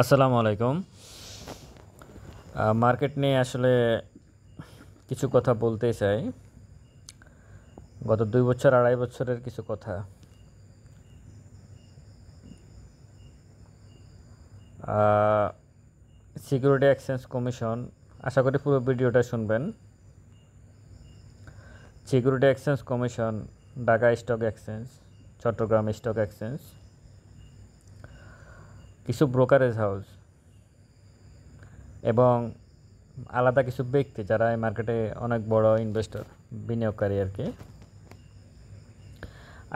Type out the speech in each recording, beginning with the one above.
আসসালামু আলাইকুম। মার্কেট নিয়ে আসলে কিছু কথা বলতে চাই। গত ২ বছর ২.৫ বছরের কিছু কথা। সিকিউরিটি এক্সচেঞ্জ কমিশন, আশা করি পুরো ভিডিওটা শুনবেন। Security exchange commission, Dhaka stock exchange, Chattogram stock exchange, কিছু ব্রোকারেজ হাউস এবং আলাদা কিছু ব্যক্তি যারা এই মার্কেটে অনেক বড় ইনভেস্টর, বিনিয়োগকারী আর কি।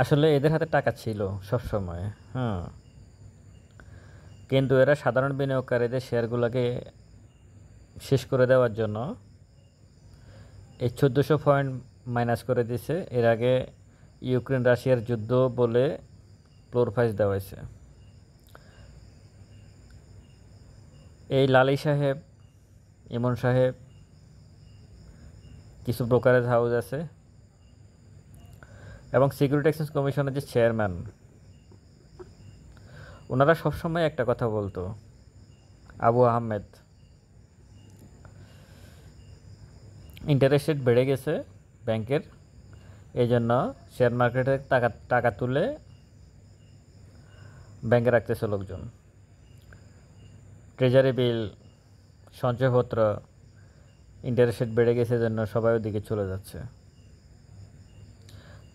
আসলে এদের হাতে টাকা ছিল সবসময়, হ্যাঁ, কিন্তু এরা সাধারণ বিনিয়োগকারীদের শেয়ারগুলোকে শেষ করে দেওয়ার জন্য এই ১৪০০ পয়েন্ট মাইনাস করে দিয়েছে। এর আগে ইউক্রেন রাশিয়ার যুদ্ধ বলে ফ্লোর প্রাইস দেওয়া হয়েছে। এই লালী সাহেব, ইমন সাহেব, কিছু ব্রোকারেজ হাউস আছে এবং সিকিউরিটি এক্সচেঞ্জ কমিশনের যে চেয়ারম্যান, ওনারা সবসময় একটা কথা বলতো, আবু আহমেদ, ইন্টারেস্ট রেট বেড়ে গেছে ব্যাংকের, এই জন্য শেয়ার মার্কেটে টাকা তুলে ব্যাংকে রাখতেছে লোকজন। ট্রেজারি বিল, সঞ্চয়পত্র, ইন্টারেস্ট রেট বেড়ে গেছে জন্য সবাই ওদিকে চলে যাচ্ছে।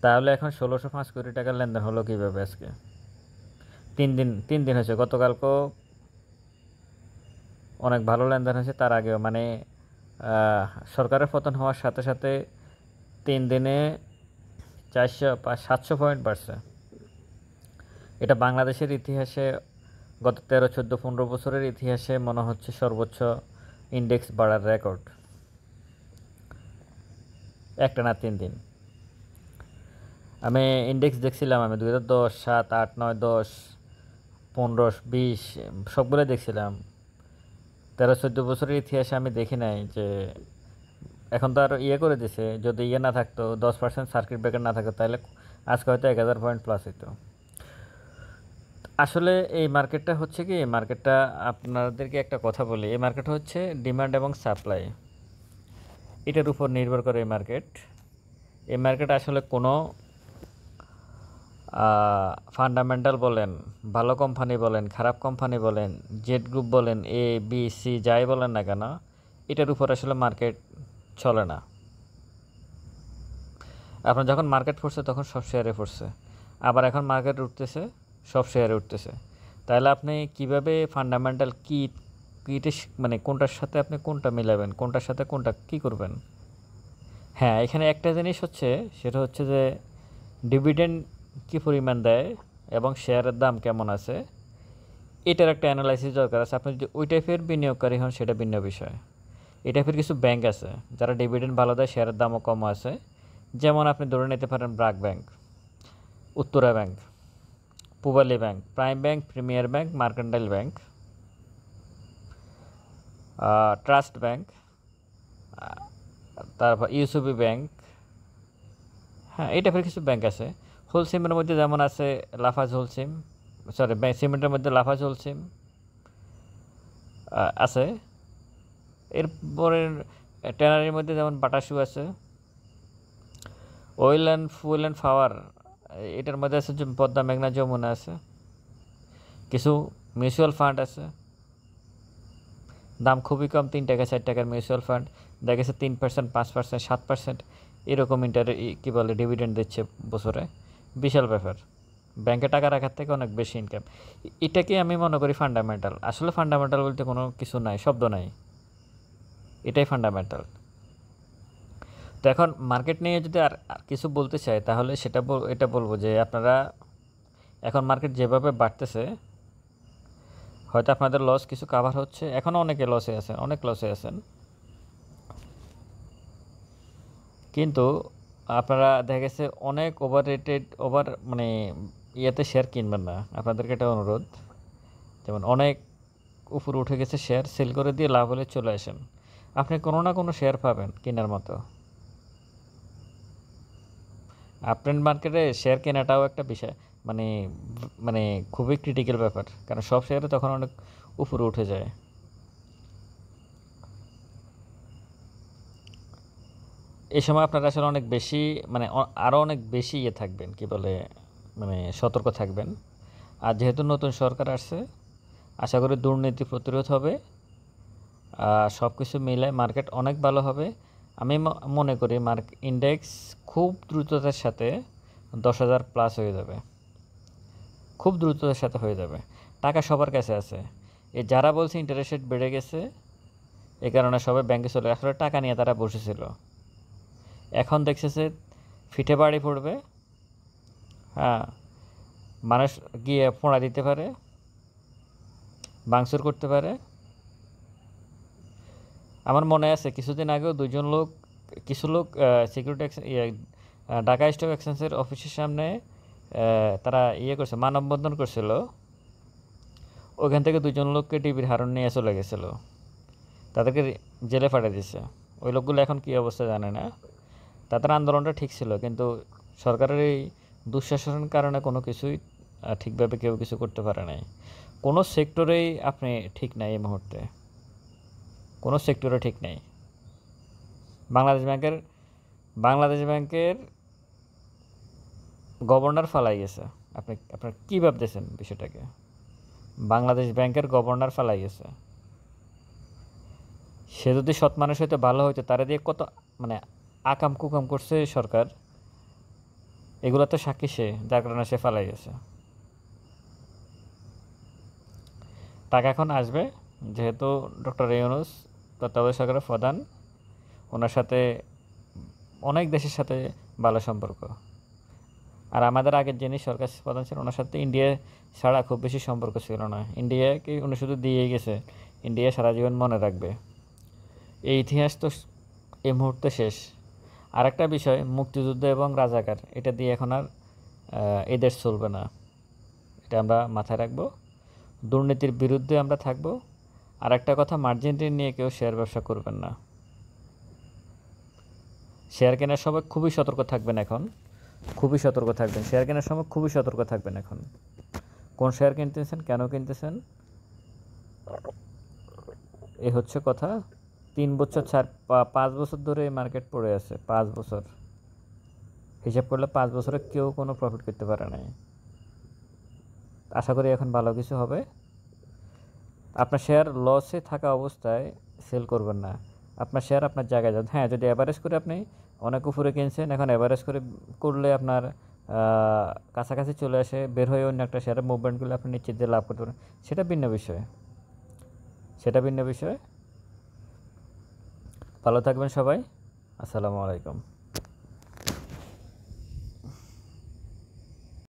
তাহলে এখন ১৬০৫ কোটি টাকার লেনদেন হলো কীভাবে আজকে? তিন দিন হয়েছে, গতকালকেও অনেক ভালো লেনদেন হয়েছে, তার আগেও, মানে সরকারের পতন হওয়ার সাথে সাথে 3 দিনে 700 পয়েন্ট বাড়ছে। এটা বাংলাদেশের ইতিহাসে গত 13, 14, 15 বছরের ইতিহাসে মনে হচ্ছে সর্বোচ্চ ইন্ডেক্স বাড়ার রেকর্ড, একটানা 3 দিন। আমি ইন্ডেক্স দেখছিলাম, আমি 2010, 7, 8, 9, 10, 15, 20 সবগুলো দেখছিলাম। 13-14 বছরের ইতিহাসে আমি দেখি নাই যে, এখন তো আর করে দিছে, যদি না থাকতো, 10% সার্কিট ব্রেকার না থাকতো, তাহলে আজকে হয়তো 1000 পয়েন্ট প্লাস হতো। আসলে এই মার্কেটটা হচ্ছে কি, মার্কেটটা আপনাদেরকে একটা কথা বলি, এই মার্কেট হচ্ছে ডিমান্ড এবং সাপ্লাই, এটার উপর নির্ভর করে এই মার্কেট। এই মার্কেট আসলে কোনো ফান্ডামেন্টাল বলেন, ভালো কোম্পানি বলেন, খারাপ কোম্পানি বলেন, জেড গ্রুপ বলেন, এ বি সি যাই বলেন না কেন, এটার উপর আসলে মার্কেট চলে না। আপনার যখন মার্কেট পড়ছে তখন সব শেয়ারে পড়ছে, আবার এখন মার্কেট উঠতেছে, সব শেয়ারে উঠতেছে। তাহলে আপনি কিভাবে ফান্ডামেন্টাল কীটা, মানে কোনটার সাথে আপনি কোনটা মিলাবেন, কোনটার সাথে কোনটা কী করবেন? হ্যাঁ, এখানে একটা জিনিস হচ্ছে, সেটা হচ্ছে যে ডিভিডেন্ড কী পরিমাণ দেয় এবং শেয়ারের দাম কেমন আছে, এটার একটা অ্যানালাইসিস দরকার আছে। আপনি যদি ওই টাইপের বিনিয়োগকারী হন সেটা ভিন্ন বিষয়। এই টাইপের কিছু ব্যাংক আছে যারা ডিভিডেন্ড ভালো দেয়, শেয়ারের দামও কম আছে। যেমন আপনি ধরে নিতে পারেন BRAC bank, Uttara bank, Pubali bank, prime bank, premier bank, mercantile bank, trust bank, তারপর ইউসিবি ব্যাংক। হ্যাঁ, এই টাইপের কিছু ব্যাংক আছে। হোলসিমের মধ্যে যেমন আছে লাফাজ হোলসিম, সরি সিমেন্টের মধ্যে লাফাজ হোলসিম আছে। এরপরে ট্যানারির মধ্যে যেমন বাটাসু আছে। Oil and fuel and power, এটার মধ্যে আছে পদ্মা, মেঘনা, যমুনা আছে। কিছু মিউচুয়াল ফান্ড আছে, দাম খুবই কম, 3 টাকা 4 টাকার মিউচুয়াল ফান্ড, দেখা গেছে 3%, 5%, 7% এরকম কী বলে ডিভিডেন্ড দিচ্ছে বছরে। বিশাল ব্যাপার, ব্যাংকে টাকা রাখার থেকে অনেক বেশি ইনকাম। এটাকে আমি মনে করি ফান্ডামেন্টাল। আসলে ফান্ডামেন্টাল বলতে কোনো কিছু নাই, শব্দ নাই, এটাই ফান্ডামেন্টাল। তো এখন মার্কেট নিয়ে যদি আর কিছু বলতে চাই, তাহলে এটা বলবো যে আপনারা এখন মার্কেট যেভাবে বাড়তেছে, হয়তো আপনাদের লস কিছু কাভার হচ্ছে, এখনও অনেকে লসে আছেন, অনেক লসে আছেন, কিন্তু আপনারা দেখা গেছে অনেক মানে ইয়েতে শেয়ার কিনবেন না। আপনাদেরকে একটা অনুরোধ, যেমন অনেক উপরে উঠে গেছে শেয়ার, সেল করে দিয়ে লাভ হলে চলে আসেন। আপনি কোনো না কোনো শেয়ার পাবেন কেনার মতো। আপনার মার্কেটে শেয়ার কেনাটাও একটা মানে মানে খুবই ক্রিটিক্যাল ব্যাপার, কারণ সব শেয়ারে তখন অনেক উপরে উঠে যায়। এই সময় আপনারা আসলে অনেক বেশি মানে আরও অনেক বেশি থাকবেন, কি বলে মানে সতর্ক থাকবেন। আর যেহেতু নতুন সরকার আসছে, আশা করি দুর্নীতি প্রতিরোধ হবে, সব কিছু মিলে মার্কেট অনেক ভালো হবে। আমি মনে করি ইন্ডেক্স খুব দ্রুততার সাথে 10,000 প্লাস হয়ে যাবে, খুব দ্রুততার সাথে হয়ে যাবে। টাকা সবার কাছে আছে। এই যারা বলছে ইন্টারেস্ট রেট বেড়ে গেছে, এই কারণে সবাই ব্যাংকে চলে আসলে টাকা নিয়ে তারা বসেছিল। এখন দেখছে ফিটে বাড়ি পড়বে, হ্যাঁ, মানুষ গিয়ে পোড়া দিতে পারে, ভাঙচুর করতে পারে। আমার মনে আছে কিছুদিন আগেও কিছু লোক সিকিউরিটি ঢাকা স্টক এক্সচেঞ্জের অফিসের সামনে তারা করছে, মানববন্ধন করছিল। ওখান থেকে 2জন লোককে টিভির হারণ নিয়ে চলে গেছিল, তাদেরকে জেলে পাঠিয়ে দিচ্ছে। ওই লোকগুলো এখন কী অবস্থা জানে না। তাদের আন্দোলনটা ঠিক ছিল, কিন্তু সরকারের এই দুঃশাসনের কারণে কোনো কিছুই ঠিকভাবে কেউ কিছু করতে পারে নাই। কোনো সেক্টরেই আপনি ঠিক নাই এই মুহূর্তে, কোনো সেক্টরে ঠিক নেই। বাংলাদেশ ব্যাংকের গভর্নর ফালাই গেছে। আপনার কী ভাবতেছেন বিষয়টাকে? বাংলাদেশ ব্যাংকের গভর্নর ফালাই গেছে। সে যদি সৎ মানুষ হইতে ভালো হইতো, তারা দিয়ে কত মানে আকাম কুকাম করছে সরকার, এগুলো তো সাক্ষী সে, যার কারণে সে ফালাই গেছে। টাকা এখন আসবে, যেহেতু ডক্টর ইউনূস তত্ত্বাবধায়ক সরকারের প্রধান, ওনার সাথে অনেক দেশের সাথে ভালো সম্পর্ক। আর আমাদের আগের যিনি সরকার প্রধান ছিলেন, ওনার সাথে ইন্ডিয়া ছাড়া খুব বেশি সম্পর্ক ছিল না। ইন্ডিয়াকে উনি শুধু দিয়েই গেছে, ইন্ডিয়া সারা জীবন মনে রাখবে। এই ইতিহাস তো এই মুহূর্তে শেষ। আরেকটা বিষয়, মুক্তিযুদ্ধ এবং রাজাকার, এটা দিয়ে এখন আর এই দেশ চলবে না, এটা আমরা মাথায় রাখবো। দুর্নীতির বিরুদ্ধে আমরা থাকবো। আর একটা কথা, মার্জিন ঋণ নিয়ে কেউ শেয়ার ব্যবসা করবেন না। শেয়ার কেনার সময় খুবই সতর্ক থাকবেন এখন, খুবই সতর্ক থাকবেন। শেয়ার কেনার সময় খুবই সতর্ক থাকবেন এখন। কোন শেয়ার কিনতেছেন, কেন কিনতেছেন, এই হচ্ছে কথা। 3 বছর 5 বছর ধরে এই মার্কেট পড়ে আছে। 5 বছর হিসাব করলে 5 বছরে কেউ কোনো প্রফিট করতে পারে নাই। আশা করি এখন ভালো কিছু হবে। আপনার শেয়ার লসে থাকা অবস্থায় সেল করবেন না। আপনার শেয়ার আপনার জায়গায় যান। হ্যাঁ, যদি অ্যাভারেজ করে আপনি অনেক উপরে কিনছেন, এখন অ্যাভারেজ করলে আপনার কাছাকাছি চলে আসে, বের হয়ে অন্য একটা শেয়ারের মুভমেন্ট করলে আপনি নিশ্চিত দিয়ে লাভ করতে পারেন, সেটা ভিন্ন বিষয়, সেটা ভিন্ন বিষয়। ভালো থাকবেন সবাই। আসসালামু আলাইকুম।